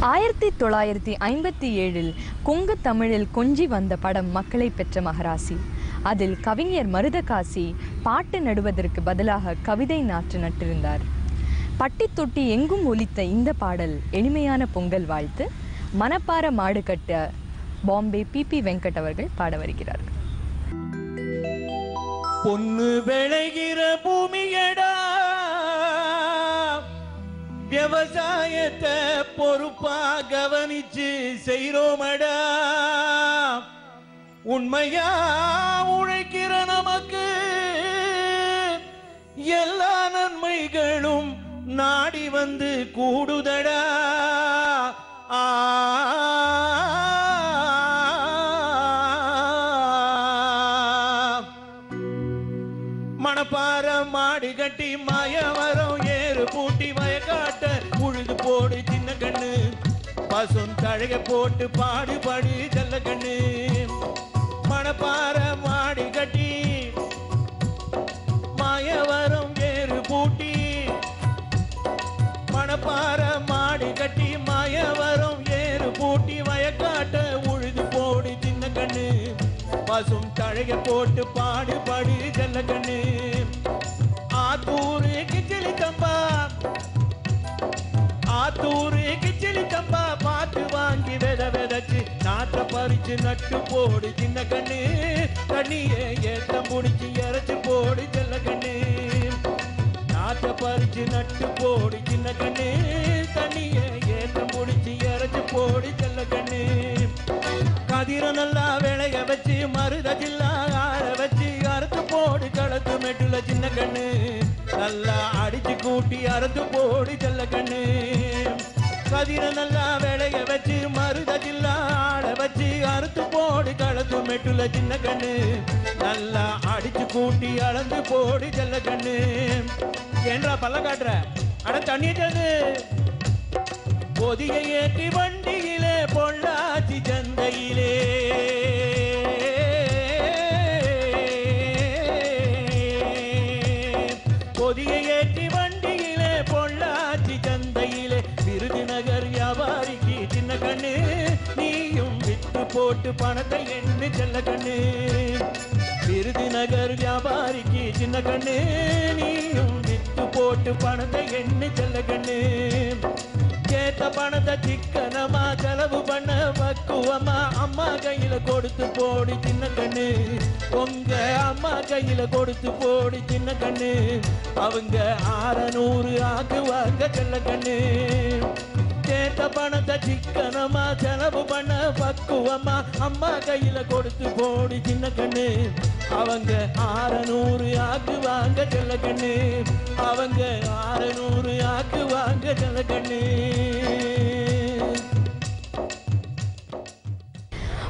1957 கொங்கு தமிழில் கொஞ்சி வந்த படம் மக்களை பெற்ற மகராசி. அதில் கவிஞர் மருதகாசி பாட்டு நடுவதற்கு பதிலாக கவிதை நாற்று நட்டிருந்தார். பட்டி தொட்டி எங்கும் ஒலித்த இந்த பாடல் எளிமையான பொங்கல் வாழ்த்து. மனப்பார மாடு கட்ட பாம்பே பிபி வெங்கட் அவர்கள் பாட வருகிறார்கள். பொன்னு விளைகிற பூமியடா, விவசாயத்தை பொறுப்பா கவனிச்சு செய்றோமடா. உண்மையா உழைக்கிற நமக்கு எல்லா நன்மைகளும் நாடி வந்து கூடுதடா. மணப்பார மாடு கட்டி மாயவரம் ஏறு பூட்டி வயக்காட்ட உழுது போடு சின்ன கண்ணு, பசும் தழைய போட்டு பாடு பாடு செல்ல கண்ணு. மணப்பார மாடு கட்டி மாயவரம் ஏறு பூட்டி, மணப்பார மாடு கட்டி மாயவரம் ஏறு பூட்டி வயக்காட்ட உழுது போடு சின்ன கண்ணு, பசும் தழைய போட்டு பாடு பாடு செல்ல கண்ணு. ஆத்தூரு கிச்சலி தம்பா, ஆத்தூரு கிச்சலி தம்பா பார்த்து வாங்கி விதைச்சு நாற்ற பறிச்சு நட்டு போடு சின்ன கண்ணு. கண்ணியே ஏத்தம் புடிச்சு இறைச்சு போடு செல்ல கண்ணு. நாற்ற பறிச்சு நட்டு போடு சின்ன கண்ணு. கண்ணியே ஏத்தம் புடிச்சு இறைச்சு போடு செல்ல கண்ணு. கதிர நல்லா விளைய வச்சு மருத ஜில்லா ஆற வச்சு அறுத்து போடு களத்து மெட்டுல சின்ன கண்ணு. நல்லா அடிச்சு கூட்டி அறுத்து போடு செல்ல கண்ணு. கதிர நல்லா விளைய வச்சு மருத ஜில்லா ஆற வச்சு அறுத்து போடு களத்து மெட்டுல சின்ன கண்ணு. நல்லா அடிச்சு கூட்டி அளந்து போடு செல்ல கண்ணு. ஏன்றா பல்ல காட்டுற அட தண்ணிட்டது. பொதியை ஏற்றி வண்டியிலே பொள்ளாச்சி சந்தையிலே, பொதியை ஏற்றி வண்டியிலே பொள்ளாச்சி சந்தையிலே, விருதுநகர் வியாபாரிக்கு சின்ன கண்ணு. நீயும் வித்து போட்டு பணத்தை எண்ணு செல்ல கண்ணு. விருதுநகர் வியாபாரிக்கு சின்ன கண்ணு. நீயும் வித்து போட்டு பணத்தை எண்ணு செல்ல கண்ணு. கேட்ட பணத்தை சிக்கனமா செலவு பண்ண பக்குவமா அம்மா கையில கொடுத்து போடு சின்ன கண்ணு. உங்க அம்மா கையில கொடுத்து போடு சின்ன கண்ணு. அவங்க 600 ஆக்குவாங்க செல்ல கண்ணு. கேட்ட பணத்தை சிக்கனமா செலவு பண்ண பக்குவமா அம்மா கையில கொடுத்து போடு சின்ன கண்ணு. அவங்க 600 ஆக்குவாங்க செல்ல கண்ணு. அவங்க 600 ஆக்குவாங்க செல்ல கண்ணு.